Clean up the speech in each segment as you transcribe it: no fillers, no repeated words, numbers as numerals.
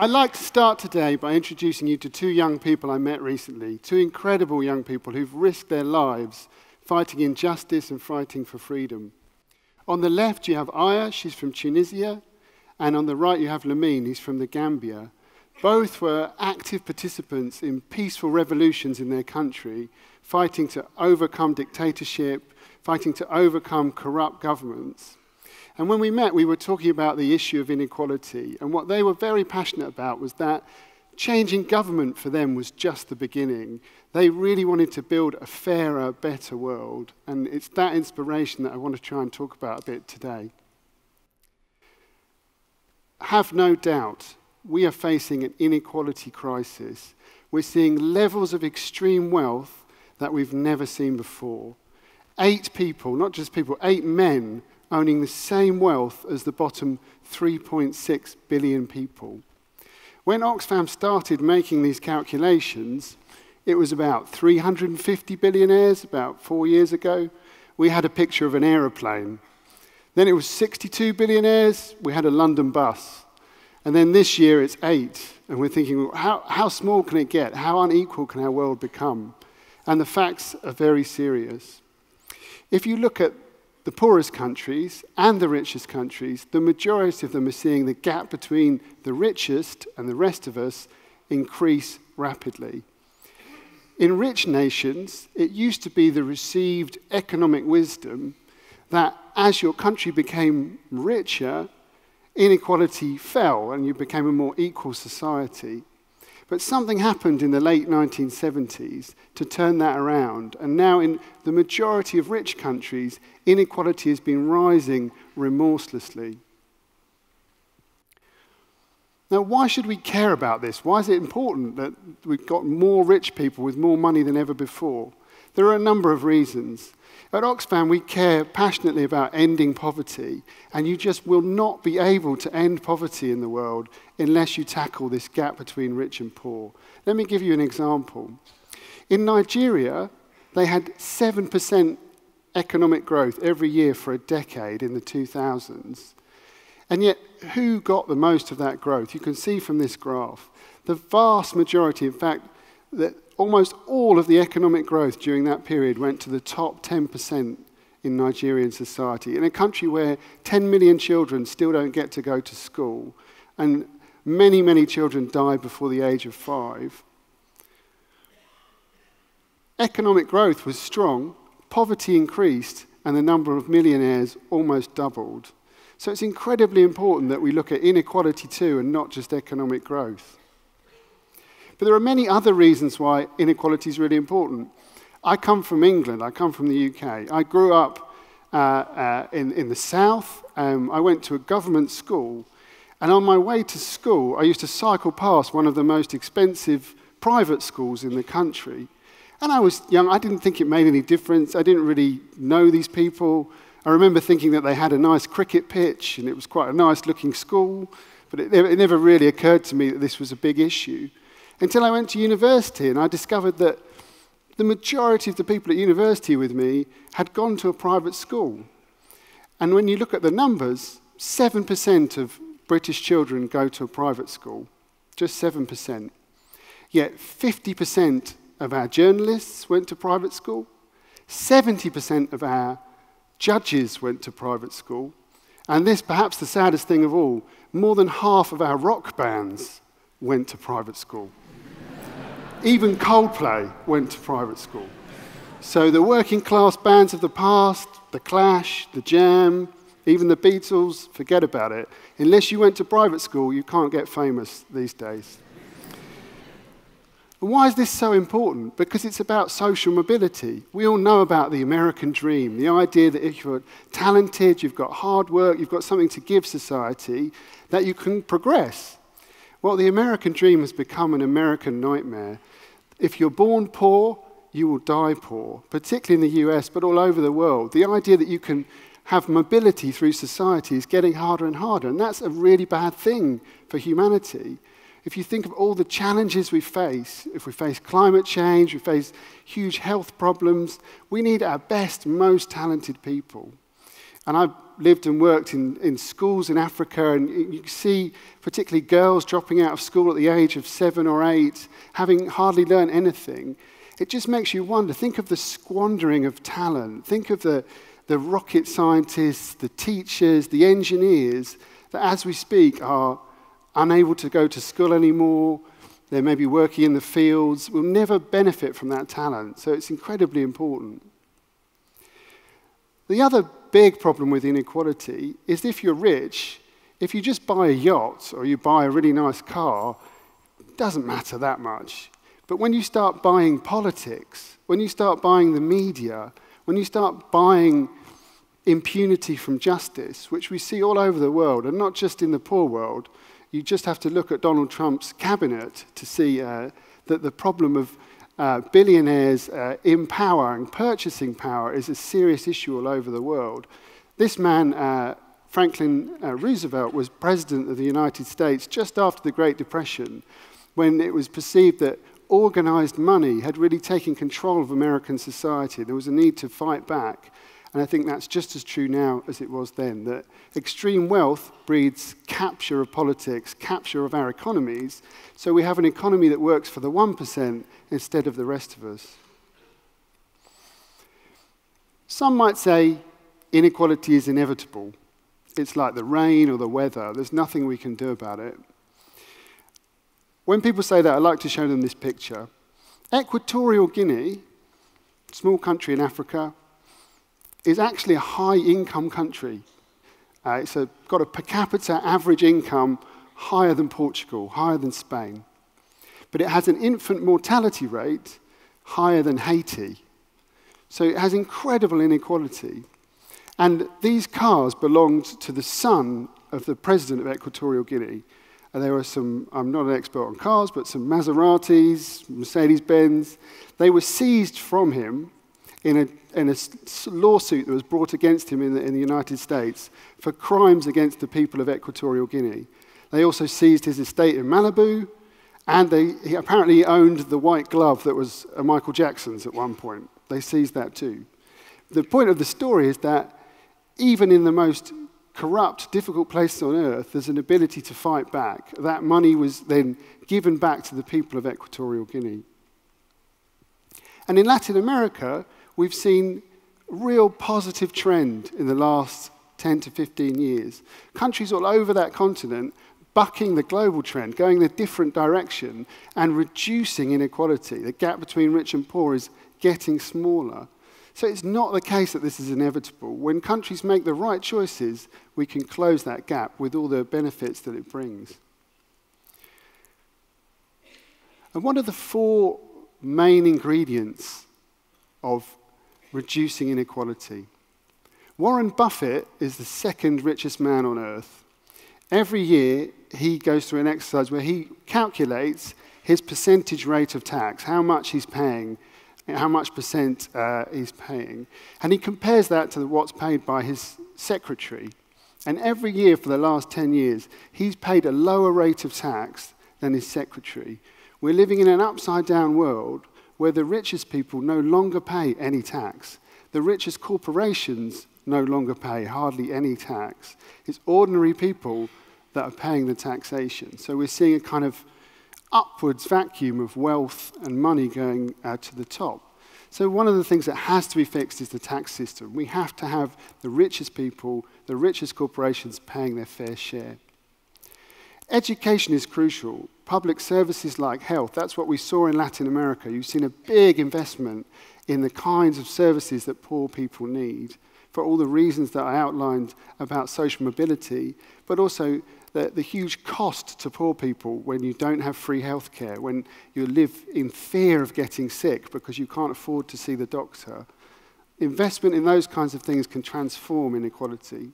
I'd like to start today by introducing you to two young people I met recently, two incredible young people who've risked their lives fighting injustice and fighting for freedom. On the left, you have Aya, she's from Tunisia, and on the right, you have Lamine, he's from the Gambia. Both were active participants in peaceful revolutions in their country, fighting to overcome dictatorship, fighting to overcome corrupt governments. And when we met, we were talking about the issue of inequality, and what they were very passionate about was that changing government for them was just the beginning. They really wanted to build a fairer, better world, and it's that inspiration that I want to try and talk about a bit today. Have no doubt, we are facing an inequality crisis. We're seeing levels of extreme wealth that we've never seen before. 8 people, not just people, 8 men owning the same wealth as the bottom 3.6 billion people. When Oxfam started making these calculations, it was about 350 billionaires about 4 years ago. We had a picture of an aeroplane. Then it was 62 billionaires, we had a London bus. And then this year it's 8, and we're thinking, well, how small can it get? How unequal can our world become? And the facts are very serious. If you look at the poorest countries and the richest countries, the majority of them are seeing the gap between the richest and the rest of us increase rapidly. In rich nations, it used to be the received economic wisdom that as your country became richer, inequality fell and you became a more equal society. But something happened in the late 1970s to turn that around. And now in the majority of rich countries, inequality has been rising remorselessly. Now, why should we care about this? Why is it important that we've got more rich people with more money than ever before? There are a number of reasons. At Oxfam, we care passionately about ending poverty, and you just will not be able to end poverty in the world unless you tackle this gap between rich and poor. Let me give you an example. In Nigeria, they had 7% economic growth every year for a decade in the 2000s. And yet, who got the most of that growth? You can see from this graph. The vast majority, in fact, that almost all of the economic growth during that period went to the top 10% in Nigerian society, in a country where 10 million children still don't get to go to school, and many, many children die before the age of 5. Economic growth was strong, poverty increased, and the number of millionaires almost doubled. So it's incredibly important that we look at inequality too, and not just economic growth. But there are many other reasons why inequality is really important. I come from England, I come from the UK. I grew up in the south. I went to a government school, and on my way to school, I used to cycle past one of the most expensive private schools in the country. And I was young, I didn't think it made any difference. I didn't really know these people. I remember thinking that they had a nice cricket pitch, and it was quite a nice looking school, but it never really occurred to me that this was a big issue. Until I went to university, and I discovered that the majority of the people at university with me had gone to a private school. And when you look at the numbers, 7% of British children go to a private school, just 7%. Yet 50% of our journalists went to private school, 70% of our judges went to private school, and this, perhaps the saddest thing of all, more than half of our rock bands went to private school. Even Coldplay went to private school. So the working class bands of the past, the Clash, the Jam, even the Beatles, forget about it. Unless you went to private school, you can't get famous these days. And why is this so important? Because it's about social mobility. We all know about the American dream, the idea that if you're talented, you've got hard work, you've got something to give society, that you can progress. Well, the American dream has become an American nightmare. If you're born poor, you will die poor, particularly in the US, but all over the world. The idea that you can have mobility through society is getting harder and harder, and that's a really bad thing for humanity. If you think of all the challenges we face, if we face climate change, we face huge health problems, we need our best, most talented people. And lived and worked in schools in Africa, and you see particularly girls dropping out of school at the age of 7 or 8, having hardly learned anything. It just makes you wonder. Think of the squandering of talent. Think of the rocket scientists, the teachers, the engineers that as we speak are unable to go to school anymore. They may be working in the fields, will never benefit from that talent. So it's incredibly important. The other big problem with inequality is if you're rich, if you just buy a yacht or you buy a really nice car, it doesn't matter that much. But when you start buying politics, when you start buying the media, when you start buying impunity from justice, which we see all over the world, and not just in the poor world, you just have to look at Donald Trump's cabinet to see that the problem of billionaires in power and purchasing power is a serious issue all over the world. This man, Franklin Roosevelt, was president of the United States just after the Great Depression, when it was perceived that organized money had really taken control of American society. There was a need to fight back. And I think that's just as true now as it was then, that extreme wealth breeds capture of politics, capture of our economies, so we have an economy that works for the 1% instead of the rest of us. Some might say inequality is inevitable. It's like the rain or the weather. There's nothing we can do about it. When people say that, I like to show them this picture. Equatorial Guinea, small country in Africa, is actually a high-income country. It's got a per capita average income higher than Portugal, higher than Spain. But it has an infant mortality rate higher than Haiti. So it has incredible inequality. And these cars belonged to the son of the president of Equatorial Guinea. And there were some, I'm not an expert on cars, but some Maseratis, Mercedes-Benz. They were seized from him in a lawsuit that was brought against him in the United States for crimes against the people of Equatorial Guinea. They also seized his estate in Malibu, and he apparently owned the white glove that was Michael Jackson's at one point. They seized that too. The point of the story is that even in the most corrupt, difficult places on earth, there's an ability to fight back. That money was then given back to the people of Equatorial Guinea. And in Latin America, we've seen a real positive trend in the last 10 to 15 years. Countries all over that continent bucking the global trend, going in a different direction and reducing inequality. The gap between rich and poor is getting smaller. So it's not the case that this is inevitable. When countries make the right choices, we can close that gap with all the benefits that it brings. And what are the 4 main ingredients of reducing inequality? Warren Buffett is the 2nd richest man on earth. Every year, he goes through an exercise where he calculates his percentage rate of tax, how much he's paying, how much percent he's paying. And he compares that to what's paid by his secretary. And every year for the last 10 years, he's paid a lower rate of tax than his secretary. We're living in an upside-down world where the richest people no longer pay any tax. The richest corporations no longer pay hardly any tax. It's ordinary people that are paying the taxation. So we're seeing a kind of upwards vacuum of wealth and money going to the top. So one of the things that has to be fixed is the tax system. We have to have the richest people, the richest corporations paying their fair share. Education is crucial. Public services like health, that's what we saw in Latin America. You've seen a big investment in the kinds of services that poor people need for all the reasons that I outlined about social mobility, but also the huge cost to poor people when you don't have free healthcare, when you live in fear of getting sick because you can't afford to see the doctor. Investment in those kinds of things can transform inequality.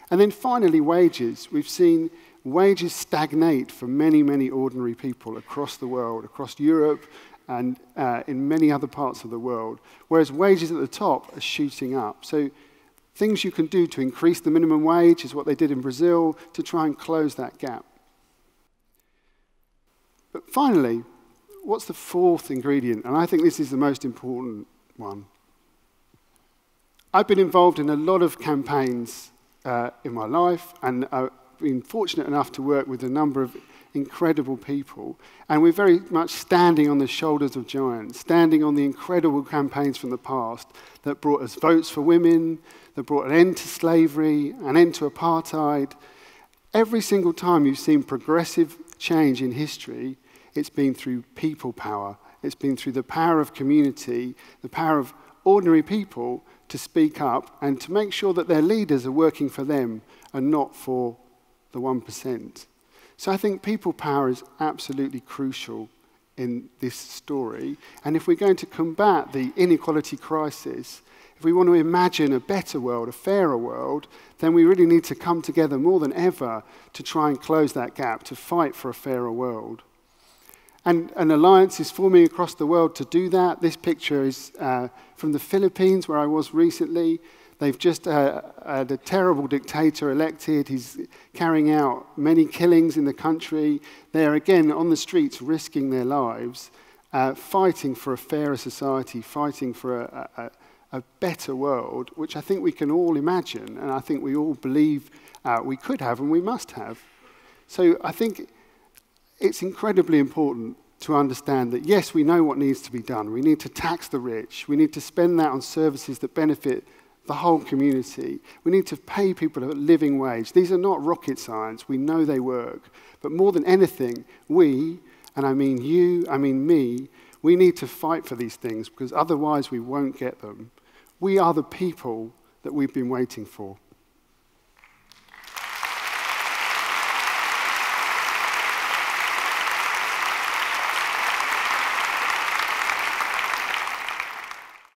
And then finally, wages. We've seen wages stagnate for many, many ordinary people across the world, across Europe and in many other parts of the world, whereas wages at the top are shooting up. So things you can do to increase the minimum wage is what they did in Brazil to try and close that gap. But finally, what's the 4th ingredient? And I think this is the most important one. I've been involved in a lot of campaigns in my life, and I've been fortunate enough to work with a number of incredible people, and we're very much standing on the shoulders of giants, standing on the incredible campaigns from the past that brought us votes for women, that brought an end to slavery, an end to apartheid. Every single time you've seen progressive change in history, it's been through people power. It's been through the power of community, the power of ordinary people to speak up and to make sure that their leaders are working for them and not for the 1%. So I think people power is absolutely crucial in this story. And if we're going to combat the inequality crisis, if we want to imagine a better world, a fairer world, then we really need to come together more than ever to try and close that gap, to fight for a fairer world. And an alliance is forming across the world to do that. This picture is from the Philippines, where I was recently. They've just had a terrible dictator elected. He's carrying out many killings in the country. They're again on the streets risking their lives, fighting for a fairer society, fighting for a better world, which I think we can all imagine, and I think we all believe we could have and we must have. So I think it's incredibly important to understand that, yes, we know what needs to be done. We need to tax the rich. We need to spend that on services that benefit the whole community. We need to pay people a living wage. These are not rocket science. We know they work. But more than anything, we, and I mean you, I mean me, we need to fight for these things because otherwise we won't get them. We are the people that we've been waiting for.